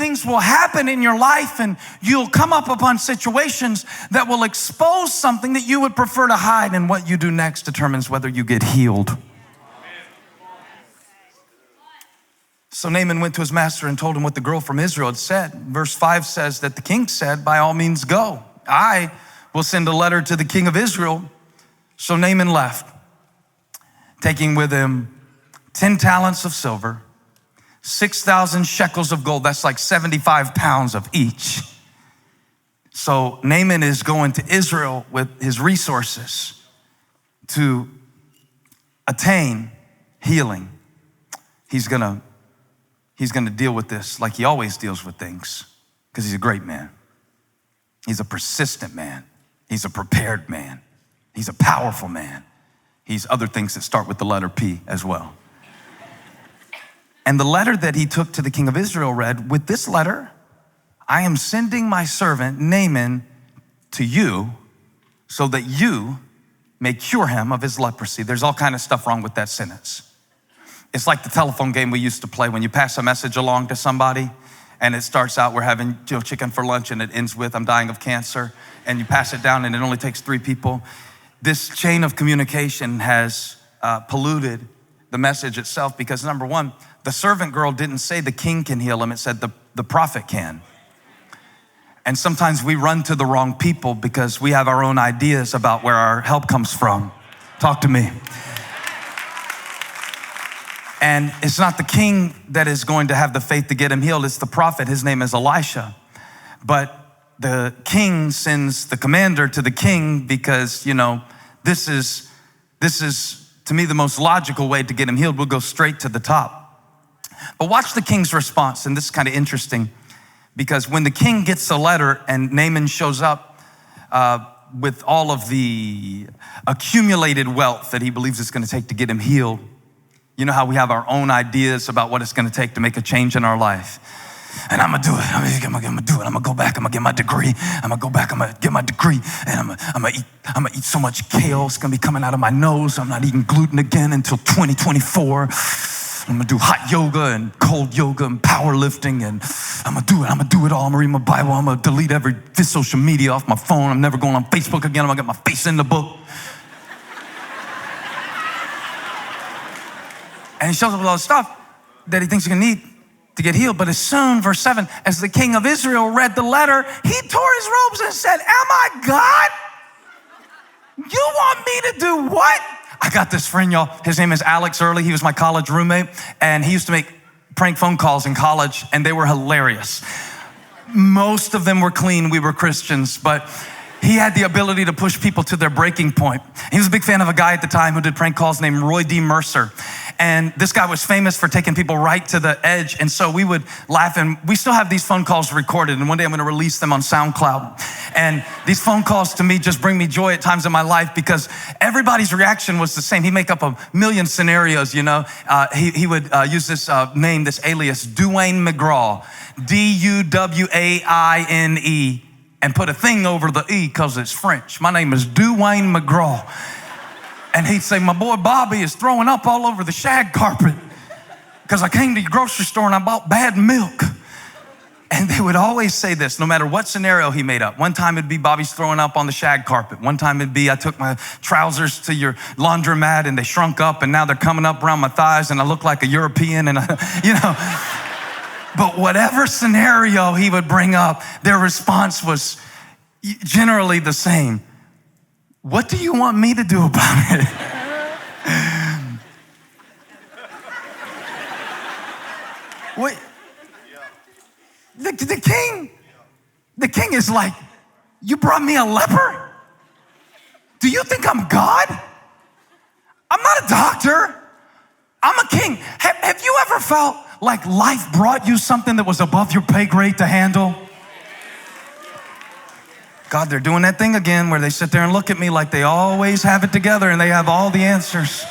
things will happen in your life and you'll come up upon situations that will expose something that you would prefer to hide, and what you do next determines whether you get healed. So Naaman went to his master and told him what the girl from Israel had said. Verse 5 says that the king said, by all means go. I will send a letter to the king of Israel. So Naaman left, taking with him 10 talents of silver, 6,000 shekels of gold. That's like 75 pounds of each. So Naaman is going to Israel with his resources to attain healing. He's gonna deal with this like he always deals with things, because he's a great man. He's a persistent man. He's a prepared man. He's a powerful man. He's other things that start with the letter P as well. And the letter that he took to the king of Israel read, with this letter, I am sending my servant Naaman to you so that you may cure him of his leprosy. There's all kind of stuff wrong with that sentence. It's like the telephone game we used to play when you pass a message along to somebody and it starts out, we're having chicken for lunch, and it ends with, I'm dying of cancer. And you pass it down and it only takes 3 people. This chain of communication has polluted the message itself, because number one, the servant girl didn't say the king can heal him. It said the prophet can. And sometimes we run to the wrong people because we have our own ideas about where our help comes from. Talk to me. And it's not the king that is going to have the faith to get him healed. It's the prophet. His name is Elisha. But the king sends the commander to the king because, this is to me the most logical way to get him healed. We'll go straight to the top. But watch the king's response. And this is kind of interesting, because when the king gets the letter and Naaman shows up with all of the accumulated wealth that he believes it's going to take to get him healed, you know how we have our own ideas about what it's going to take to make a change in our life. And I'm going to do it. I'm going to do it. I'm going to go back. I'm going to get my degree. I'm going to go back. I'm going to get my degree. And I'm going to eat so much kale. It's going to be coming out of my nose. I'm not eating gluten again until 2024. I'm going to do hot yoga and cold yoga and powerlifting. And I'm going to do it. I'm going to do it all. I'm going to read my Bible. I'm going to delete every social media off my phone. I'm never going on Facebook again. I'm going to get my face in the book. And he shows up with all the stuff that he thinks he's going to need to get healed. But as soon, verse 7, as the king of Israel read the letter, he tore his robes and said, am I God? You want me to do what? I got this friend, y'all. His name is Alex Early. He was my college roommate, and he used to make prank phone calls in college, and they were hilarious. Most of them were clean. We were Christians, but he had the ability to push people to their breaking point. He was a big fan of a guy at the time who did prank calls named Roy D. Mercer. And this guy was famous for taking people right to the edge. And so we would laugh, and we still have these phone calls recorded. And one day I'm going to release them on SoundCloud. And these phone calls to me just bring me joy at times in my life, because everybody's reaction was the same. He'd make up a million scenarios, He would use this name, this alias, Dwayne McGraw, D-U-W-A-I-N-E, and put a thing over the E because it's French. My name is Dwayne McGraw. And he'd say, my boy Bobby is throwing up all over the shag carpet because I came to your grocery store and I bought bad milk. And they would always say this, no matter what scenario he made up. One time it'd be Bobby's throwing up on the shag carpet. One time it'd be I took my trousers to your laundromat and they shrunk up and now they're coming up around my thighs and I look like a European and But whatever scenario he would bring up, their response was generally the same. What do you want me to do about it? Wait, the king is like, you brought me a leper? Do you think I'm God? I'm not a doctor. I'm a king. Have you ever felt like life brought you something that was above your pay grade to handle? God, they're doing that thing again where they sit there and look at me like they always have it together and they have all the answers.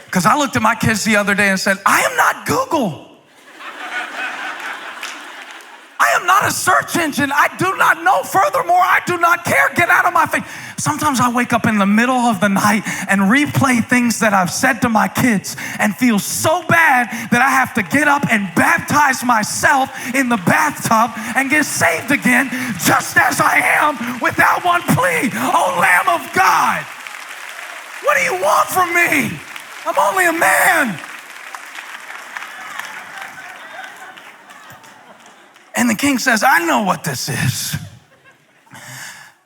Because I looked at my kids the other day and said, I am not Google. I am not not a search engine. I do not know. Furthermore, I do not care. Get out of my face. Sometimes I wake up in the middle of the night and replay things that I've said to my kids and feel so bad that I have to get up and baptize myself in the bathtub and get saved again, just as I am, without one plea. Oh, Lamb of God, what do you want from me? I'm only a man. And the king says, I know what this is.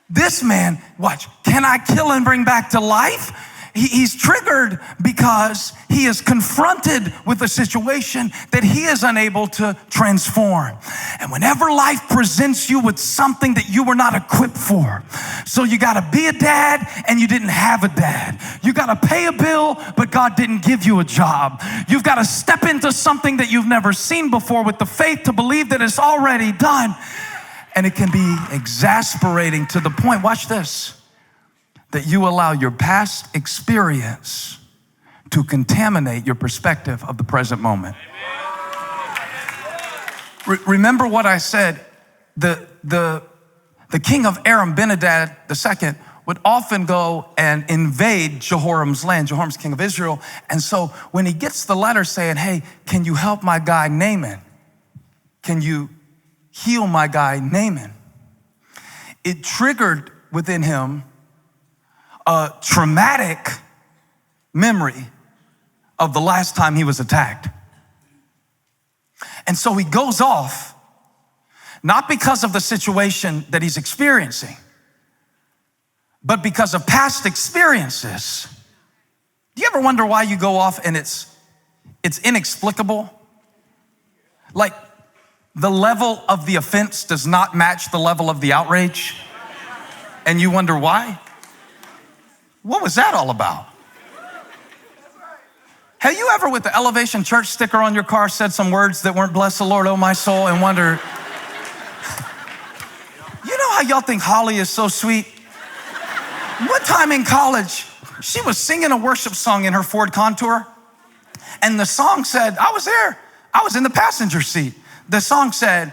This man, watch, can I kill and bring back to life? He's triggered because he is confronted with a situation that he is unable to transform. And whenever life presents you with something that you were not equipped for, so you got to be a dad and you didn't have a dad. You got to pay a bill, but God didn't give you a job. You've got to step into something that you've never seen before with the faith to believe that it's already done. And it can be exasperating to the point, watch this, that you allow your past experience to contaminate your perspective of the present moment. Remember what I said, the king of Aram, Ben-Hadad II, would often go and invade Jehoram's land. Jehoram's king of Israel. And so when he gets the letter saying, hey, can you help my guy Naaman? Can you heal my guy Naaman? It triggered within him a traumatic memory of the last time he was attacked. And so he goes off, not because of the situation that he's experiencing, but because of past experiences. Do you ever wonder why you go off and it's inexplicable? Like the level of the offense does not match the level of the outrage, and you wonder why? What was that all about? Have you ever, with the Elevation Church sticker on your car, said some words that weren't bless the Lord, oh my soul, and wonder, you know how y'all think Holly is so sweet? One time in college, she was singing a worship song in her Ford Contour, and the song said, I was there, I was in the passenger seat. The song said,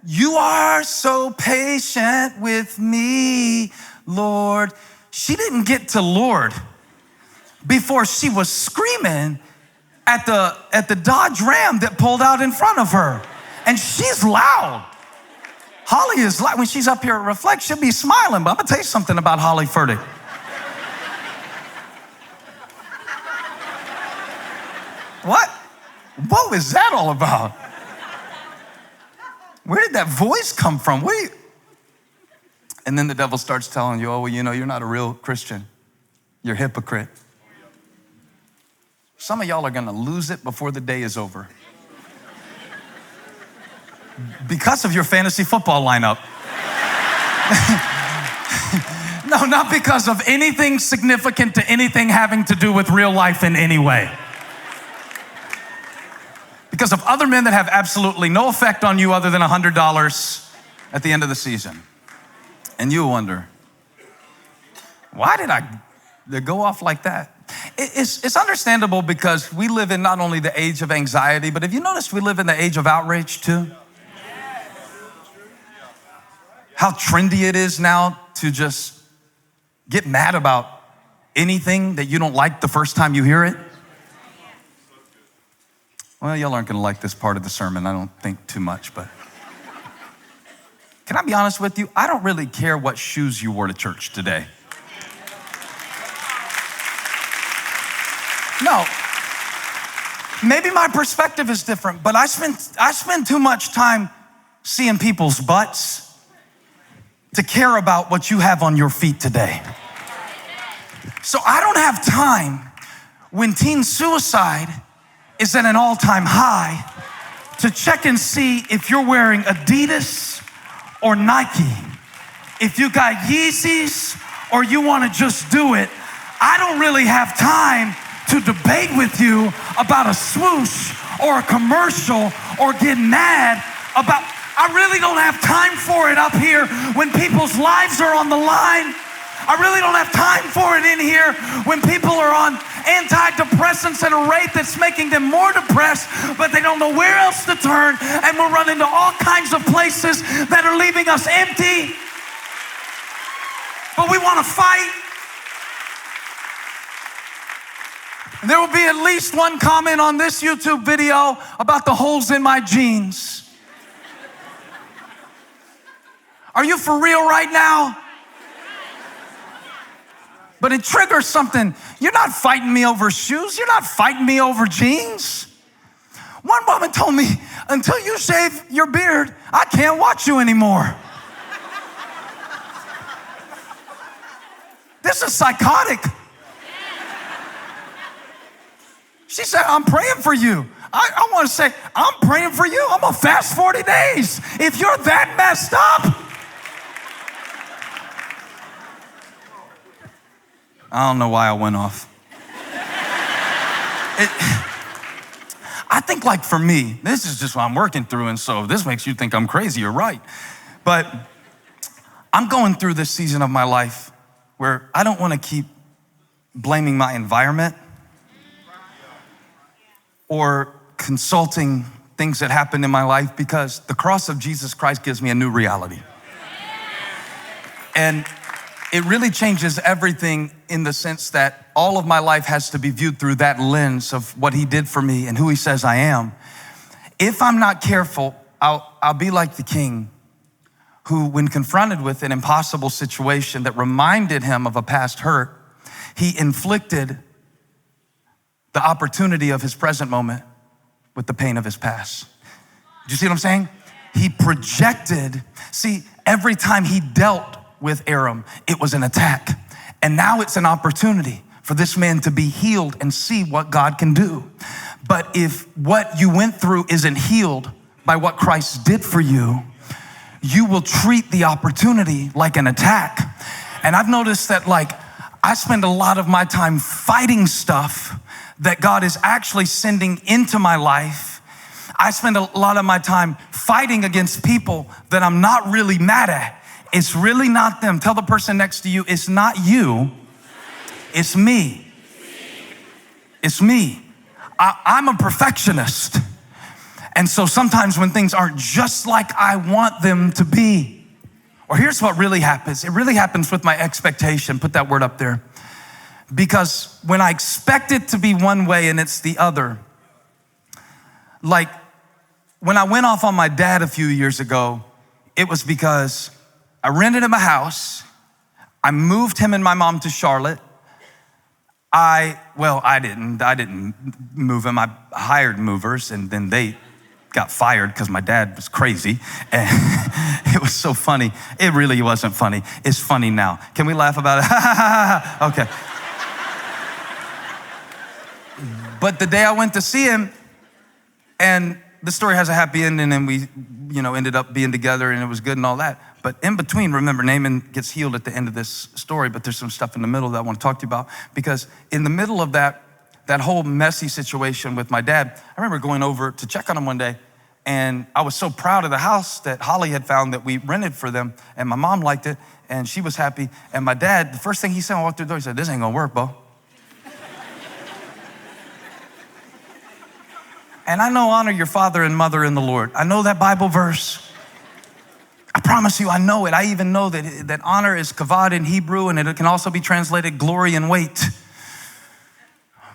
you are so patient with me, Lord. She didn't get to Lord before she was screaming at the Dodge Ram that pulled out in front of her. And she's loud. Holly is loud. When she's up here at Reflect, she'll be smiling, but I'm gonna tell you something about Holly Furtick. What was that all about? Where did that voice come from? And then the devil starts telling you, oh, well, you know, you're not a real Christian. You're a hypocrite. Some of y'all are gonna lose it before the day is over because of your fantasy football lineup. No, not because of anything significant to anything having to do with real life in any way. Because of other men that have absolutely no effect on you other than $100 at the end of the season. And you wonder, why did I go off like that? It's understandable because we live in not only the age of anxiety, but have you noticed we live in the age of outrage too? How trendy it is now to just get mad about anything that you don't like the first time you hear it. Well, y'all aren't gonna like this part of the sermon, I don't think too much, but can I be honest with you? I don't really care what shoes you wore to church today. No, maybe my perspective is different, but I spend too much time seeing people's butts to care about what you have on your feet today. So I don't have time when teen suicide is at an all-time high to check and see if you're wearing Adidas or Nike, if you got Yeezys or you want to just do it. I don't really have time to debate with you about a swoosh or a commercial or get mad about, I really don't have time for it up here when people's lives are on the line. I really don't have time for it in here when people are on antidepressants at a rate that's making them more depressed, but they don't know where else to turn, and we'll run into all kinds of places that are leaving us empty. But we want to fight. There will be at least one comment on this YouTube video about the holes in my jeans. Are you for real right now? But it triggers something. You're not fighting me over shoes. You're not fighting me over jeans. One woman told me, until you shave your beard, I can't watch you anymore. This is psychotic. She said, I'm praying for you. I want to say, I'm praying for you. I'm going to fast 40 days. If you're that messed up. I don't know why I went off. I think like for me, this is just what I'm working through, and so if this makes you think I'm crazy, you're right. But I'm going through this season of my life where I don't want to keep blaming my environment or consulting things that happened in my life, because the cross of Jesus Christ gives me a new reality. And it really changes everything in the sense that all of my life has to be viewed through that lens of what he did for me and who he says I am. If I'm not careful, I'll be like the king who, when confronted with an impossible situation that reminded him of a past hurt, he inflicted the opportunity of his present moment with the pain of his past. Do you see what I'm saying? He projected. See, every time he dealt with Aram, it was an attack. And now it's an opportunity for this man to be healed and see what God can do. But if what you went through isn't healed by what Christ did for you, you will treat the opportunity like an attack. And I've noticed that, like, I spend a lot of my time fighting stuff that God is actually sending into my life. I spend a lot of my time fighting against people that I'm not really mad at. It's really not them. Tell the person next to you, it's not you, it's me. It's me. I'm a perfectionist. And so sometimes when things aren't just like I want them to be, or here's what really happens. It really happens with my expectation. Put that word up there. Because when I expect it to be one way and it's the other, like when I went off on my dad a few years ago, it was because I rented him a house. I moved him and my mom to Charlotte. I didn't move him. I hired movers, and then they got fired because my dad was crazy. And it was so funny. It really wasn't funny. It's funny now. Can we laugh about it? Okay. But the day I went to see him, and the story has a happy ending, and we, ended up being together, and it was good and all that. But in between, remember, Naaman gets healed at the end of this story, but there's some stuff in the middle that I want to talk to you about, because in the middle of that whole messy situation with my dad, I remember going over to check on him one day, and I was so proud of the house that Holly had found that we rented for them, and my mom liked it, and she was happy. And my dad, the first thing he said when I walked through the door, he said, "This ain't gonna work, Bo." And I know honor your father and mother in the Lord. I know that Bible verse. I promise you, I know it. I even know that honor is kavod in Hebrew, and it can also be translated glory and weight.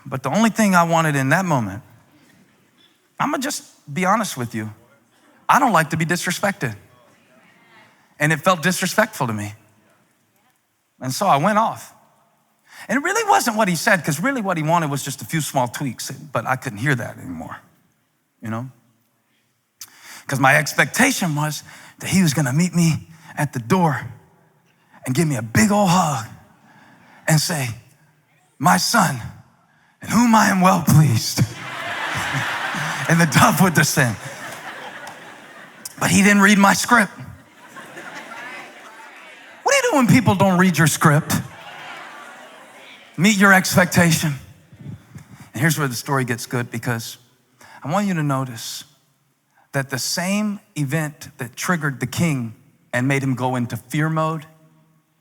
But the only thing I wanted in that moment, I'm gonna just be honest with you, I don't like to be disrespected. And it felt disrespectful to me. And so I went off. And it really wasn't what he said, because really what he wanted was just a few small tweaks, but I couldn't hear that anymore, Because my expectation was that he was gonna meet me at the door and give me a big old hug and say, "My son, in whom I am well pleased." And the dove would descend. But he didn't read my script. What do you do when people don't read your script? Meet your expectation. And here's where the story gets good, because I want you to notice that the same event that triggered the king and made him go into fear mode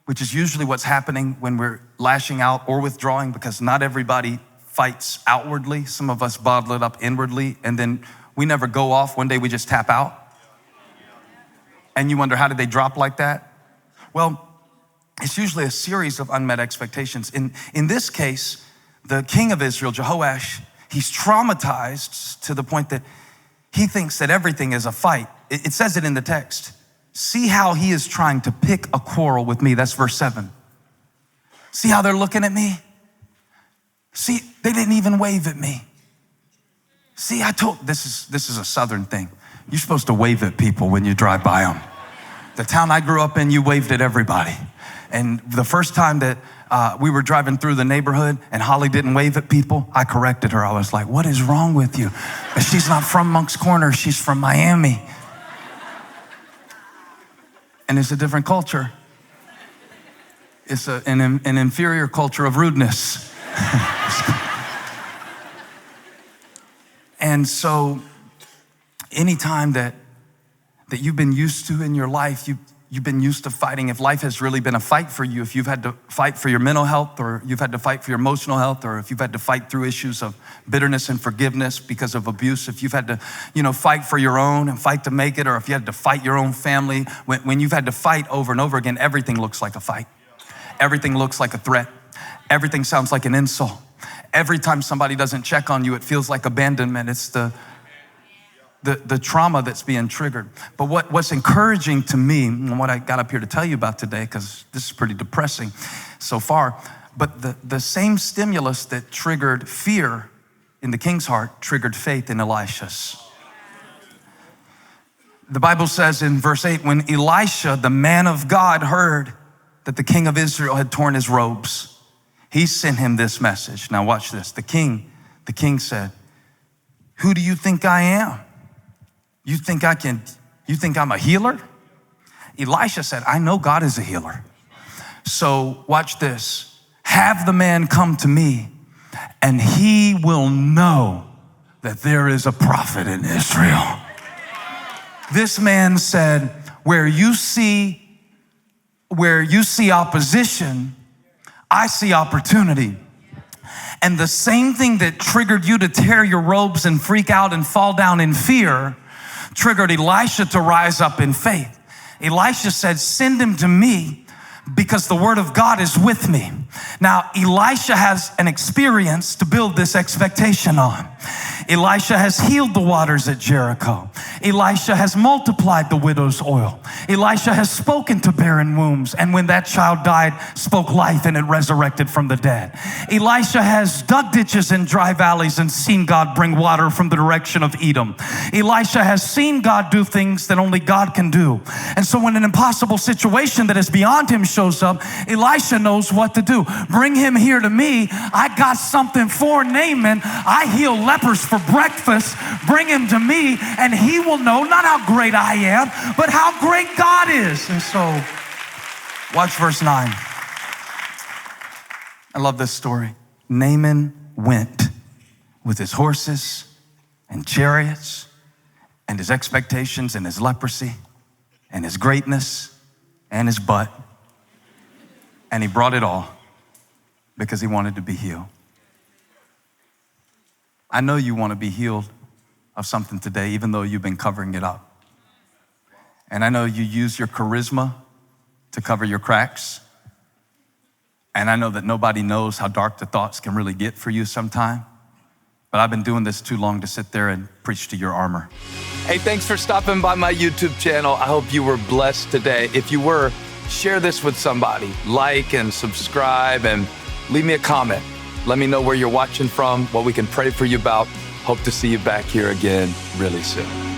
which is usually what's happening when we're lashing out or withdrawing, because not everybody fights outwardly. Some of us bottle it up inwardly, and then we never go off. One day we just tap out. And you wonder, how did they drop like that? Well, it's usually a series of unmet expectations. In this case, the king of Israel, Jehoash, he's traumatized to the point that he thinks that everything is a fight. It says it in the text. See how he is trying to pick a quarrel with me. That's verse 7. See how they're looking at me? See, they didn't even wave at me. See, this is a Southern thing. You're supposed to wave at people when you drive by them. The town I grew up in, you waved at everybody. And the first time that we were driving through the neighborhood and Holly didn't wave at people, I corrected her. I was like, what is wrong with you? She's not from Moncks Corner, she's from Miami. And it's a different culture. It's an inferior culture of rudeness. And so anytime that you've been used to in your life, you've been used to fighting. If life has really been a fight for you, if you've had to fight for your mental health, or you've had to fight for your emotional health, or if you've had to fight through issues of bitterness and forgiveness because of abuse, if you've had to, fight for your own and fight to make it, or if you had to fight your own family, when you've had to fight over and over again, everything looks like a fight. Everything looks like a threat. Everything sounds like an insult. Every time somebody doesn't check on you, it feels like abandonment. It's the trauma that's being triggered. But what's encouraging to me, and what I got up here to tell you about today, because this is pretty depressing so far, but the same stimulus that triggered fear in the king's heart triggered faith in Elisha's. The Bible says in verse 8, when Elisha, the man of God, heard that the king of Israel had torn his robes, he sent him this message. Now watch this. The king said, who do you think I am? You think I'm a healer? Elisha said, I know God is a healer. So watch this. Have the man come to me, and he will know that there is a prophet in Israel. This man said, where you see opposition, I see opportunity. And the same thing that triggered you to tear your robes and freak out and fall down in fear triggered Elisha to rise up in faith. Elisha said, send him to me because the word of God is with me. Now, Elisha has an experience to build this expectation on. Elisha has healed the waters at Jericho. Elisha has multiplied the widow's oil. Elisha has spoken to barren wombs, and when that child died, spoke life and it resurrected from the dead. Elisha has dug ditches in dry valleys and seen God bring water from the direction of Edom. Elisha has seen God do things that only God can do. And so when an impossible situation that is beyond him shows up, Elisha knows what to do. Bring him here to me. I got something for Naaman. I heal lepers for breakfast. Bring him to me, and he will know not how great I am, but how great God is. And so, watch verse 9. I love this story. Naaman went with his horses and chariots and his expectations and his leprosy and his greatness and his butt, and he brought it all because he wanted to be healed. I know you want to be healed of something today, even though you've been covering it up. And I know you use your charisma to cover your cracks. And I know that nobody knows how dark the thoughts can really get for you sometime. But I've been doing this too long to sit there and preach to your armor. Hey, thanks for stopping by my YouTube channel. I hope you were blessed today. If you were, share this with somebody. Like and subscribe and leave me a comment. Let me know where you're watching from, what we can pray for you about. Hope to see you back here again really soon.